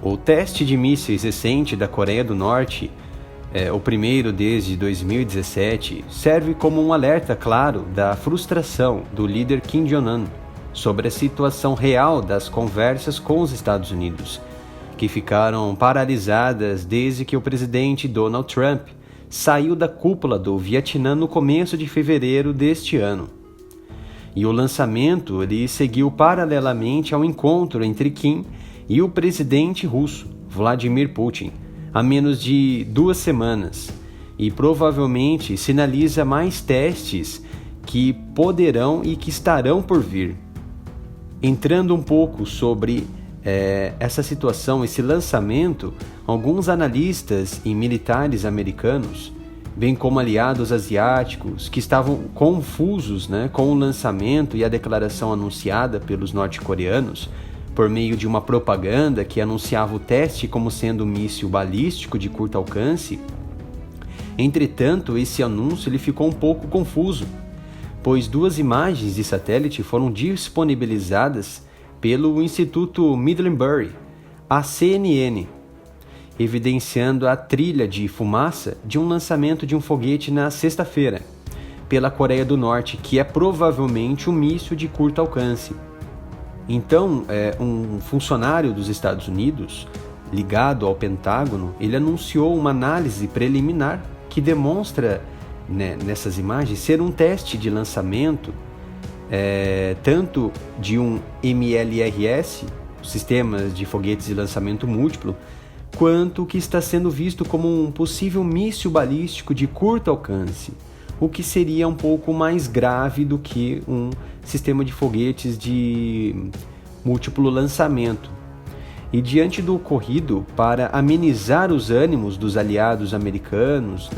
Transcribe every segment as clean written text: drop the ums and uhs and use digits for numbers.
O teste de mísseis recente da Coreia do Norte, o primeiro desde 2017, serve como um alerta claro da frustração do líder Kim Jong-un sobre a situação real das conversas com os Estados Unidos, que ficaram paralisadas desde que o presidente Donald Trump saiu da cúpula do Vietnã no começo de fevereiro deste ano. E o lançamento ele seguiu paralelamente ao encontro entre Kim e o presidente russo, Vladimir Putin, há menos de 2 semanas, e provavelmente sinaliza mais testes que poderão e que estarão por vir. Entrando um pouco sobre essa situação, esse lançamento, alguns analistas e militares americanos, bem como aliados asiáticos, que estavam confusos, com o lançamento e a declaração anunciada pelos norte-coreanos, por meio de uma propaganda que anunciava o teste como sendo um míssil balístico de curto alcance. Entretanto, esse anúncio ele ficou um pouco confuso, pois 2 imagens de satélite foram disponibilizadas pelo Instituto Middlebury, à CNN, evidenciando a trilha de fumaça de um lançamento de um foguete na sexta-feira, pela Coreia do Norte, que é provavelmente um míssil de curto alcance. Então, um funcionário dos Estados Unidos, ligado ao Pentágono, ele anunciou uma análise preliminar que demonstra, nessas imagens, ser um teste de lançamento, tanto de um MLRS, sistemas de foguetes de lançamento múltiplo, quanto que está sendo visto como um possível míssil balístico de curto alcance, o que seria um pouco mais grave do que um sistema de foguetes de múltiplo lançamento. E diante do ocorrido, para amenizar os ânimos dos aliados americanos,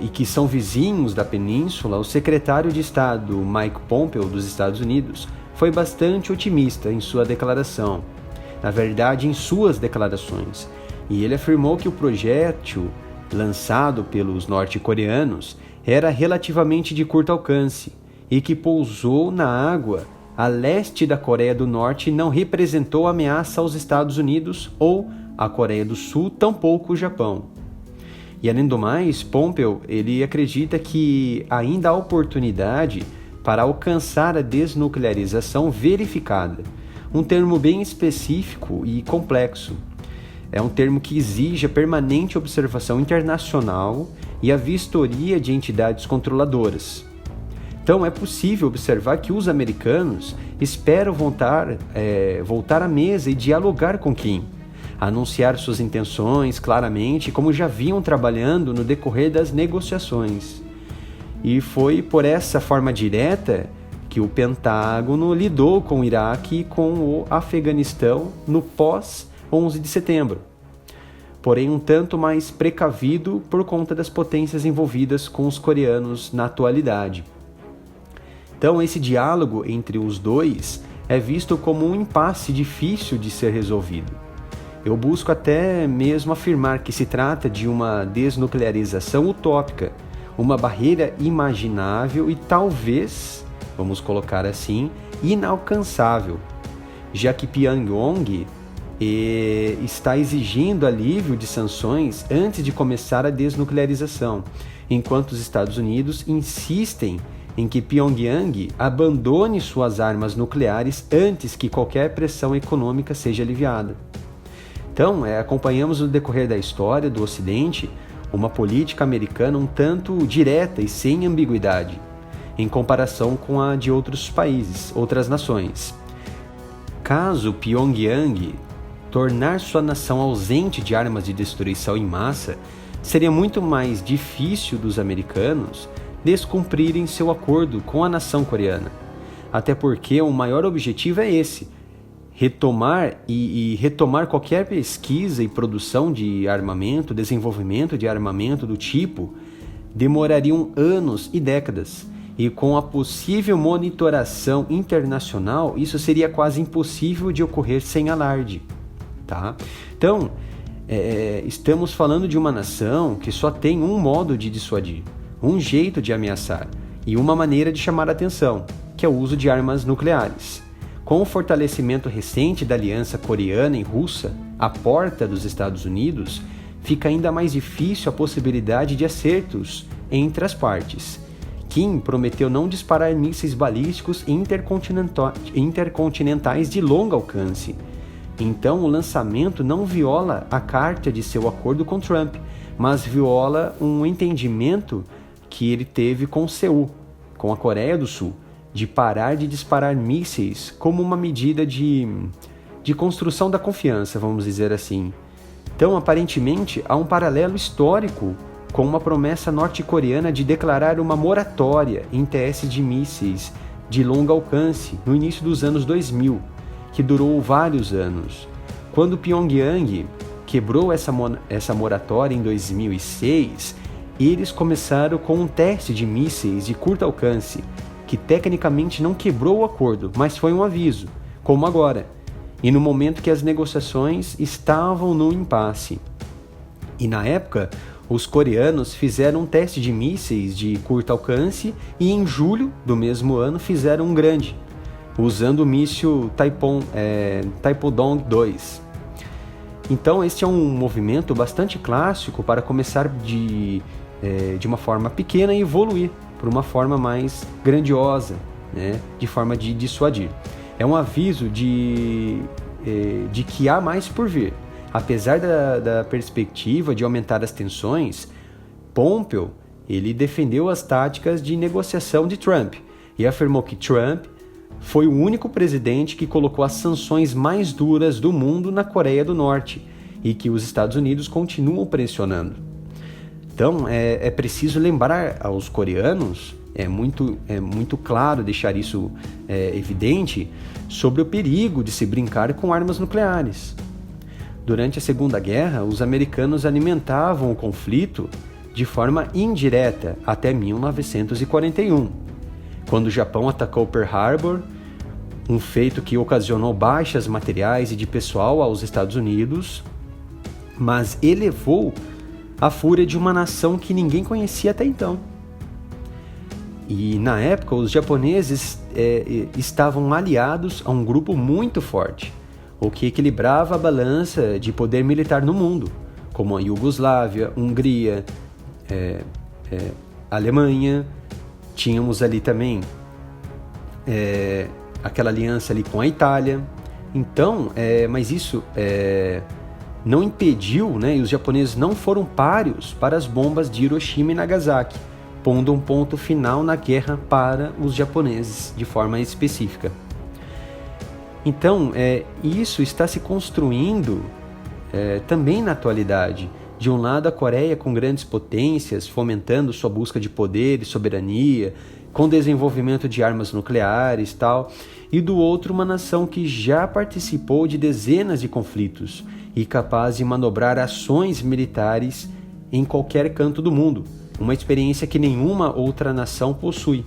e que são vizinhos da península, o secretário de Estado Mike Pompeo dos Estados Unidos foi bastante otimista em sua declaração, na verdade em suas declarações, e ele afirmou que o projétil lançado pelos norte-coreanos era relativamente de curto alcance e que pousou na água a leste da Coreia do Norte e não representou ameaça aos Estados Unidos ou à Coreia do Sul, tampouco o Japão. E além do mais, Pompeo ele acredita que ainda há oportunidade para alcançar a desnuclearização verificada, um termo bem específico e complexo. É um termo que exige a permanente observação internacional e a vistoria de entidades controladoras. Então é possível observar que os americanos esperam voltar à mesa e dialogar com Kim, anunciar suas intenções claramente, como já vinham trabalhando no decorrer das negociações. E foi por essa forma direta que o Pentágono lidou com o Iraque e com o Afeganistão no pós-11 de setembro, porém um tanto mais precavido por conta das potências envolvidas com os coreanos na atualidade. Então esse diálogo entre os dois é visto como um impasse difícil de ser resolvido. Eu busco até mesmo afirmar que se trata de uma desnuclearização utópica, uma barreira imaginável e talvez, vamos colocar assim, inalcançável, já que Pyongyang está exigindo alívio de sanções antes de começar a desnuclearização, enquanto os Estados Unidos insistem em que Pyongyang abandone suas armas nucleares antes que qualquer pressão econômica seja aliviada. Então, acompanhamos no decorrer da história do Ocidente uma política americana um tanto direta e sem ambiguidade, em comparação com a de outros países, outras nações. Caso Pyongyang tornar sua nação ausente de armas de destruição em massa, seria muito mais difícil dos americanos descumprirem seu acordo com a nação coreana. Até porque o maior objetivo é esse: retomar qualquer pesquisa e produção de armamento, desenvolvimento de armamento do tipo, demorariam anos e décadas. E com a possível monitoração internacional, isso seria quase impossível de ocorrer sem alarde. Tá? Então, estamos falando de uma nação que só tem um modo de dissuadir, um jeito de ameaçar e uma maneira de chamar a atenção, que é o uso de armas nucleares. Com o fortalecimento recente da aliança coreana e russa à porta dos Estados Unidos, fica ainda mais difícil a possibilidade de acertos entre as partes. Kim prometeu não disparar mísseis balísticos intercontinentais de longo alcance. Então, o lançamento não viola a carta de seu acordo com Trump, mas viola um entendimento que ele teve com Seul, com a Coreia do Sul, de parar de disparar mísseis como uma medida de construção da confiança, vamos dizer assim. Então, aparentemente, há um paralelo histórico com uma promessa norte-coreana de declarar uma moratória em testes de mísseis de longo alcance no início dos anos 2000, que durou vários anos. Quando Pyongyang quebrou essa moratória em 2006, eles começaram com um teste de mísseis de curto alcance, que tecnicamente não quebrou o acordo, mas foi um aviso, como agora, e no momento que as negociações estavam no impasse. E na época, os coreanos fizeram um teste de mísseis de curto alcance e em julho do mesmo ano fizeram um grande, usando o míssil Taepodong-2. Então este é um movimento bastante clássico para começar de uma forma pequena e evoluir para uma forma mais grandiosa, né, de forma de dissuadir. É um aviso de que há mais por vir. Apesar da perspectiva de aumentar as tensões, Pompeo ele defendeu as táticas de negociação de Trump e afirmou que Trump foi o único presidente que colocou as sanções mais duras do mundo na Coreia do Norte e que os Estados Unidos continuam pressionando. Então, é preciso lembrar aos coreanos, é muito claro deixar isso evidente, sobre o perigo de se brincar com armas nucleares. Durante a Segunda Guerra, os americanos alimentavam o conflito de forma indireta até 1941, quando o Japão atacou Pearl Harbor, um feito que ocasionou baixas materiais e de pessoal aos Estados Unidos, mas elevou a fúria de uma nação que ninguém conhecia até então. E na época, os japoneses estavam aliados a um grupo muito forte, o que equilibrava a balança de poder militar no mundo, como a Iugoslávia, Hungria, Alemanha. Tínhamos ali também aquela aliança ali com a Itália. Então, mas isso não impediu, né, e os japoneses não foram páreos para as bombas de Hiroshima e Nagasaki, pondo um ponto final na guerra para os japoneses, de forma específica. Então, isso está se construindo também na atualidade. De um lado, a Coreia com grandes potências, fomentando sua busca de poder e soberania, com desenvolvimento de armas nucleares e tal, e do outro, uma nação que já participou de dezenas de conflitos e capaz de manobrar ações militares em qualquer canto do mundo, uma experiência que nenhuma outra nação possui.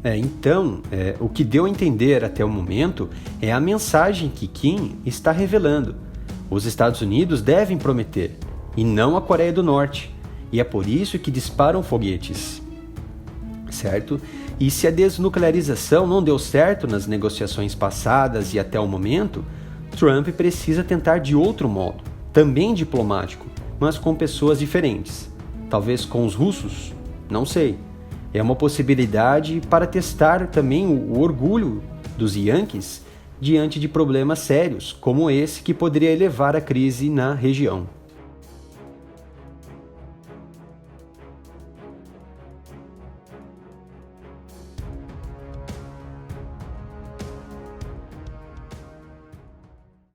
Então, o que deu a entender até o momento é a mensagem que Kim está revelando. Os Estados Unidos devem prometer, e não a Coreia do Norte, e é por isso que disparam foguetes, certo? E se a desnuclearização não deu certo nas negociações passadas e até o momento, Trump precisa tentar de outro modo, também diplomático, mas com pessoas diferentes. Talvez com os russos? Não sei. É uma possibilidade para testar também o orgulho dos Yankees diante de problemas sérios, como esse que poderia elevar a crise na região.